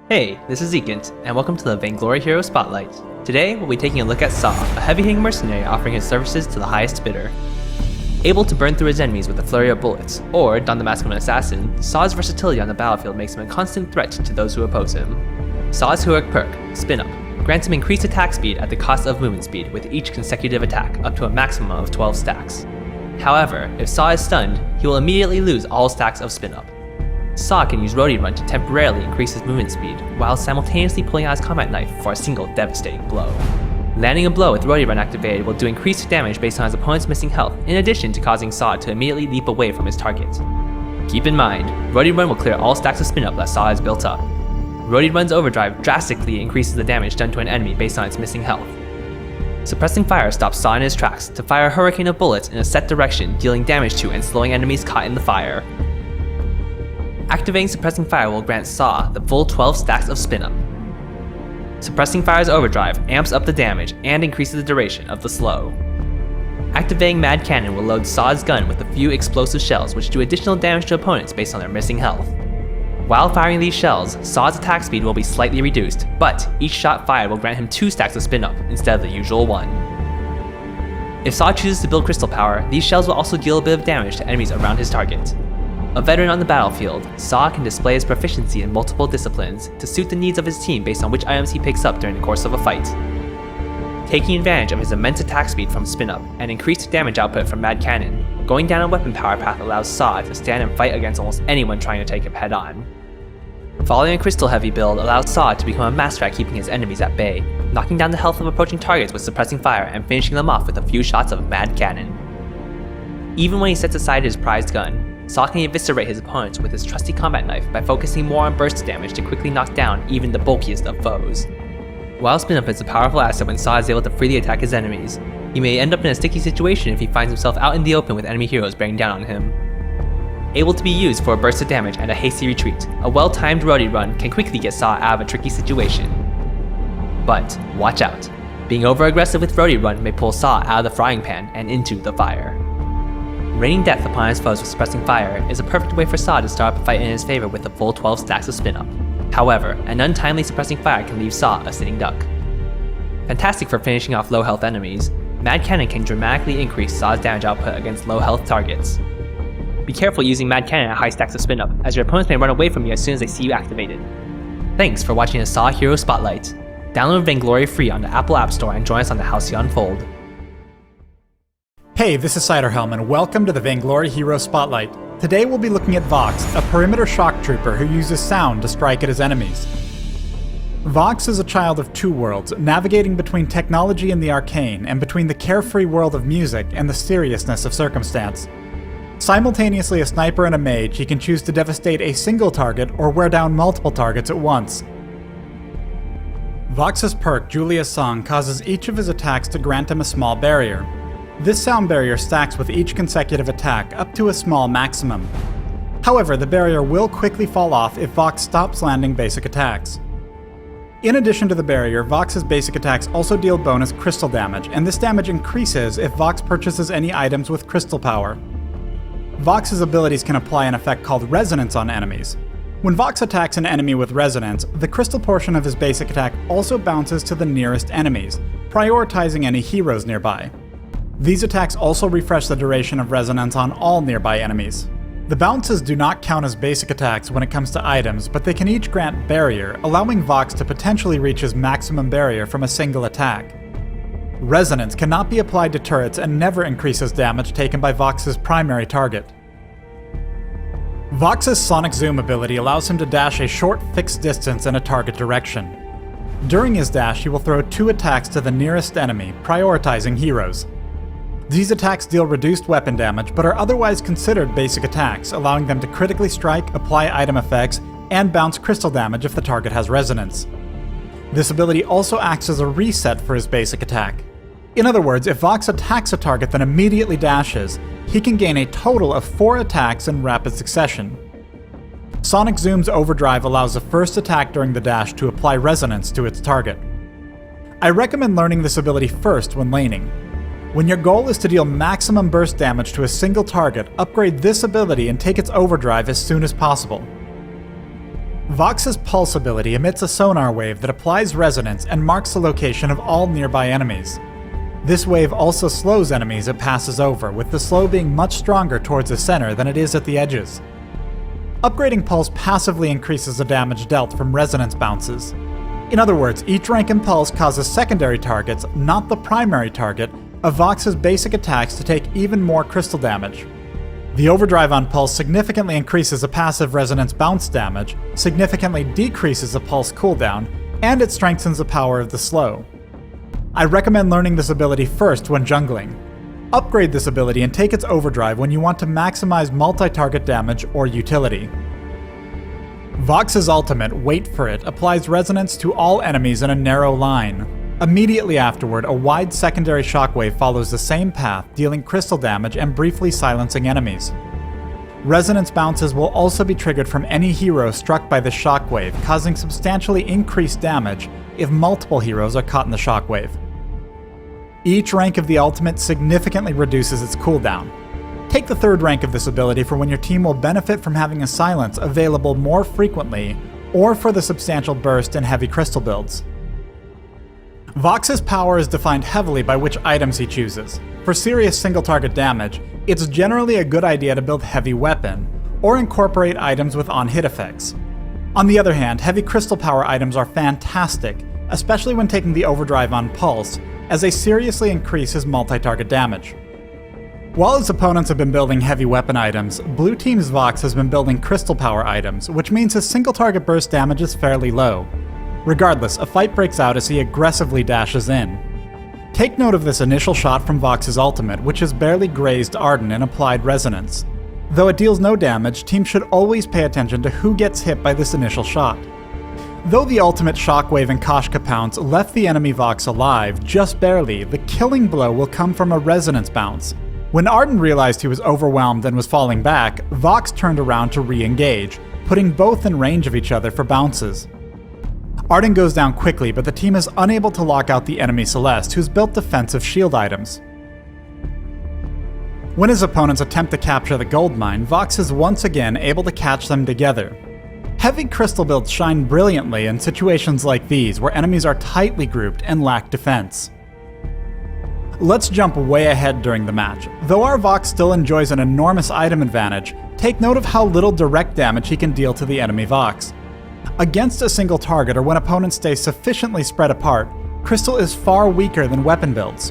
Hey, this is Ekant, and welcome to the Vanglory Hero Spotlight. Today, we'll be taking a look at Saw, a heavy-hitting mercenary offering his services to the highest bidder. Able to burn through his enemies with a flurry of bullets, or don the mask of an assassin, Saw's versatility on the battlefield makes him a constant threat to those who oppose him. Saw's heroic perk, Spin Up, grants him increased attack speed at the cost of movement speed with each consecutive attack, up to a maximum of 12 stacks. However, if Saw is stunned, he will immediately lose all stacks of Spin Up. Saw can use Roadie Run to temporarily increase his movement speed, while simultaneously pulling out his combat knife for a single devastating blow. Landing a blow with Roadie Run activated will do increased damage based on his opponent's missing health, in addition to causing Saw to immediately leap away from his target. Keep in mind, Roadie Run will clear all stacks of Spin Up that Saw has built up. Roadie Run's overdrive drastically increases the damage done to an enemy based on its missing health. Suppressing Fire stops Saw in his tracks to fire a hurricane of bullets in a set direction, dealing damage to and slowing enemies caught in the fire. Activating Suppressing Fire will grant Saw the full 12 stacks of Spin Up. Suppressing Fire's overdrive amps up the damage and increases the duration of the slow. Activating Mad Cannon will load Saw's gun with a few explosive shells which do additional damage to opponents based on their missing health. While firing these shells, Saw's attack speed will be slightly reduced, but each shot fired will grant him 2 stacks of Spin Up instead of the usual 1. If Saw chooses to build Crystal Power, these shells will also deal a bit of damage to enemies around his target. A veteran on the battlefield, Saw can display his proficiency in multiple disciplines to suit the needs of his team based on which items he picks up during the course of a fight. Taking advantage of his immense attack speed from Spin Up and increased damage output from Mad Cannon, going down a weapon power path allows Saw to stand and fight against almost anyone trying to take him head on. Following a crystal heavy build allows Saw to become a master at keeping his enemies at bay, knocking down the health of approaching targets with Suppressing Fire and finishing them off with a few shots of Mad Cannon. Even when he sets aside his prized gun, Saw can eviscerate his opponents with his trusty combat knife by focusing more on burst damage to quickly knock down even the bulkiest of foes. While Spin Up is a powerful asset when Saw is able to freely attack his enemies, he may end up in a sticky situation if he finds himself out in the open with enemy heroes bearing down on him. Able to be used for a burst of damage and a hasty retreat, a well-timed Roadie Run can quickly get Saw out of a tricky situation. But watch out, being over-aggressive with Roadie Run may pull Saw out of the frying pan and into the fire. Raining death upon his foes with Suppressing Fire is a perfect way for Saw to start up a fight in his favor with the full 12 stacks of Spin Up. However, an untimely Suppressing Fire can leave Saw a sitting duck. Fantastic for finishing off low health enemies, Mad Cannon can dramatically increase Saw's damage output against low health targets. Be careful using Mad Cannon at high stacks of Spin Up, as your opponents may run away from you as soon as they see you activated. Thanks for watching the Saw Hero Spotlight. Download Vanglory free on the Apple App Store and join us on the Halcyon Unfold. Hey, this is Ciderhelm, and welcome to the Vanglory Hero Spotlight. Today we'll be looking at Vox, a perimeter shock trooper who uses sound to strike at his enemies. Vox is a child of two worlds, navigating between technology and the arcane, and between the carefree world of music and the seriousness of circumstance. Simultaneously a sniper and a mage, he can choose to devastate a single target or wear down multiple targets at once. Vox's perk, Julia's Song, causes each of his attacks to grant him a small barrier. This sound barrier stacks with each consecutive attack up to a small maximum. However, the barrier will quickly fall off if Vox stops landing basic attacks. In addition to the barrier, Vox's basic attacks also deal bonus crystal damage, and this damage increases if Vox purchases any items with crystal power. Vox's abilities can apply an effect called Resonance on enemies. When Vox attacks an enemy with Resonance, the crystal portion of his basic attack also bounces to the nearest enemies, prioritizing any heroes nearby. These attacks also refresh the duration of Resonance on all nearby enemies. The bounces do not count as basic attacks when it comes to items, but they can each grant Barrier, allowing Vox to potentially reach his maximum barrier from a single attack. Resonance cannot be applied to turrets and never increases damage taken by Vox's primary target. Vox's Sonic Zoom ability allows him to dash a short fixed distance in a target direction. During his dash, he will throw 2 attacks to the nearest enemy, prioritizing heroes. These attacks deal reduced weapon damage, but are otherwise considered basic attacks, allowing them to critically strike, apply item effects, and bounce crystal damage if the target has resonance. This ability also acts as a reset for his basic attack. In other words, if Vox attacks a target then immediately dashes, he can gain a total of 4 attacks in rapid succession. Sonic Zoom's overdrive allows the first attack during the dash to apply resonance to its target. I recommend learning this ability first when laning. When your goal is to deal maximum burst damage to a single target, upgrade this ability and take its overdrive as soon as possible. Vox's Pulse ability emits a sonar wave that applies resonance and marks the location of all nearby enemies. This wave also slows enemies it passes over, with the slow being much stronger towards the center than it is at the edges. Upgrading Pulse passively increases the damage dealt from resonance bounces. In other words, each rank in Pulse causes secondary targets, not the primary target, of Vox's basic attacks to take even more crystal damage. The overdrive on Pulse significantly increases the passive resonance bounce damage, significantly decreases the Pulse cooldown, and it strengthens the power of the slow. I recommend learning this ability first when jungling. Upgrade this ability and take its overdrive when you want to maximize multi-target damage or utility. Vox's ultimate, Wait For It, applies resonance to all enemies in a narrow line. Immediately afterward, a wide secondary shockwave follows the same path, dealing crystal damage and briefly silencing enemies. Resonance bounces will also be triggered from any hero struck by the shockwave, causing substantially increased damage if multiple heroes are caught in the shockwave. Each rank of the ultimate significantly reduces its cooldown. Take the third rank of this ability for when your team will benefit from having a silence available more frequently, or for the substantial burst in heavy crystal builds. Vox's power is defined heavily by which items he chooses. For serious single-target damage, it's generally a good idea to build Heavy Weapon, or incorporate items with on-hit effects. On the other hand, heavy crystal power items are fantastic, especially when taking the overdrive on Pulse, as they seriously increase his multi-target damage. While his opponents have been building heavy weapon items, Blue Team's Vox has been building crystal power items, which means his single-target burst damage is fairly low. Regardless, a fight breaks out as he aggressively dashes in. Take note of this initial shot from Vox's ultimate, which has barely grazed Arden and applied resonance. Though it deals no damage, teams should always pay attention to who gets hit by this initial shot. Though the ultimate shockwave and Koshka pounce left the enemy Vox alive, just barely, the killing blow will come from a resonance bounce. When Arden realized he was overwhelmed and was falling back, Vox turned around to re-engage, putting both in range of each other for bounces. Arden goes down quickly, but the team is unable to lock out the enemy Celeste, who's built defensive shield items. When his opponents attempt to capture the gold mine, Vox is once again able to catch them together. Heavy crystal builds shine brilliantly in situations like these, where enemies are tightly grouped and lack defense. Let's jump way ahead during the match. Though our Vox still enjoys an enormous item advantage, take note of how little direct damage he can deal to the enemy Vox. Against a single target or when opponents stay sufficiently spread apart, Crystal is far weaker than weapon builds.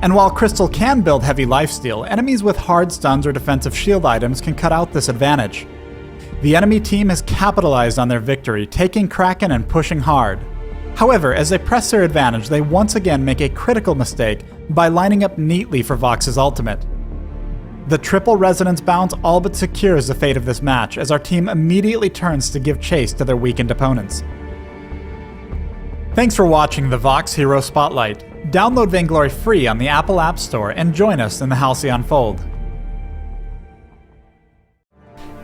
And while Crystal can build heavy lifesteal, enemies with hard stuns or defensive shield items can cut out this advantage. The enemy team has capitalized on their victory, taking Kraken and pushing hard. However, as they press their advantage, they once again make a critical mistake by lining up neatly for Vox's ultimate. The triple resonance bounce all but secures the fate of this match, as our team immediately turns to give chase to their weakened opponents. Thanks for watching the Vox Hero Spotlight. Download Vanglory free on the Apple App Store and join us in the Halcyon Fold.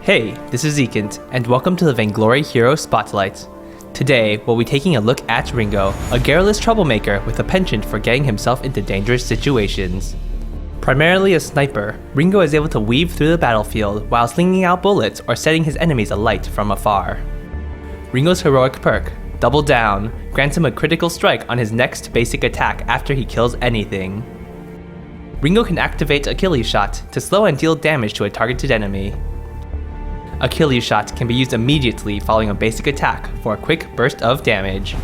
Hey, this is Zekint, and welcome to the Vanglory Hero Spotlight. Today, we'll be taking a look at Ringo, a garrulous troublemaker with a penchant for getting himself into dangerous situations. Primarily a sniper, Ringo is able to weave through the battlefield while slinging out bullets or setting his enemies alight from afar. Ringo's heroic perk, Double Down, grants him a critical strike on his next basic attack after he kills anything. Ringo can activate Achilles Shot to slow and deal damage to a targeted enemy. Achilles Shot can be used immediately following a basic attack for a quick burst of damage.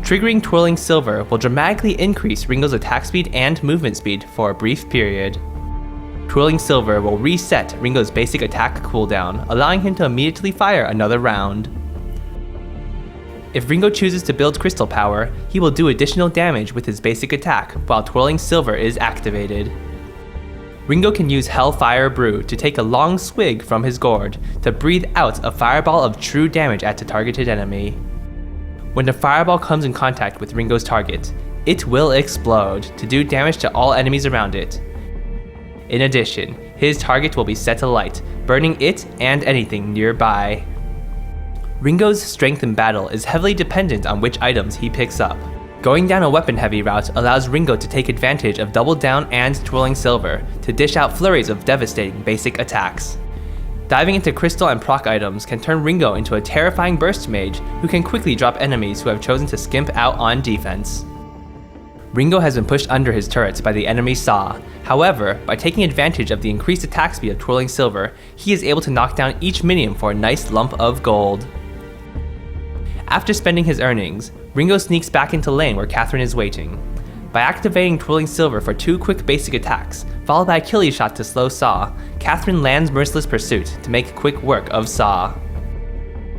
Triggering Twirling Silver will dramatically increase Ringo's attack speed and movement speed for a brief period. Twirling Silver will reset Ringo's basic attack cooldown, allowing him to immediately fire another round. If Ringo chooses to build Crystal Power, he will do additional damage with his basic attack while Twirling Silver is activated. Ringo can use Hellfire Brew to take a long swig from his gourd to breathe out a fireball of true damage at a targeted enemy. When the fireball comes in contact with Ringo's target, it will explode to do damage to all enemies around it. In addition, his target will be set alight, burning it and anything nearby. Ringo's strength in battle is heavily dependent on which items he picks up. Going down a weapon-heavy route allows Ringo to take advantage of Double Down and Twirling Silver to dish out flurries of devastating basic attacks. Diving into crystal and proc items can turn Ringo into a terrifying burst mage who can quickly drop enemies who have chosen to skimp out on defense. Ringo has been pushed under his turrets by the enemy Saw. However, by taking advantage of the increased attack speed of Twirling Silver, he is able to knock down each minion for a nice lump of gold. After spending his earnings, Ringo sneaks back into lane where Catherine is waiting. By activating Twirling Silver for 2 quick basic attacks, followed by Achilles shot to slow Saw, Catherine lands Merciless Pursuit to make quick work of Saw.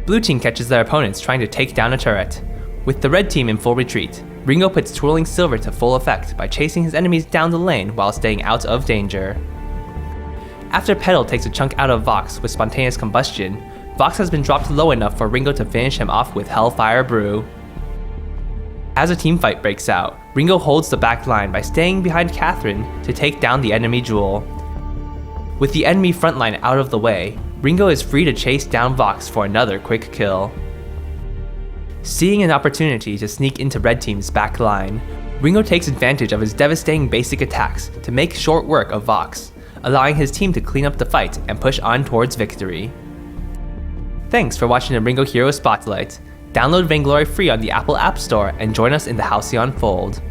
Blue team catches their opponents trying to take down a turret. With the red team in full retreat, Ringo puts Twirling Silver to full effect by chasing his enemies down the lane while staying out of danger. After Petal takes a chunk out of Vox with Spontaneous Combustion, Vox has been dropped low enough for Ringo to finish him off with Hellfire Brew. As a teamfight breaks out, Ringo holds the back line by staying behind Catherine to take down the enemy Jewel. With the enemy front line out of the way, Ringo is free to chase down Vox for another quick kill. Seeing an opportunity to sneak into Red Team's back line, Ringo takes advantage of his devastating basic attacks to make short work of Vox, allowing his team to clean up the fight and push on towards victory. Thanks for watching the Ringo Hero Spotlight. Download Vanglory free on the Apple App Store and join us in the Halcyon Fold.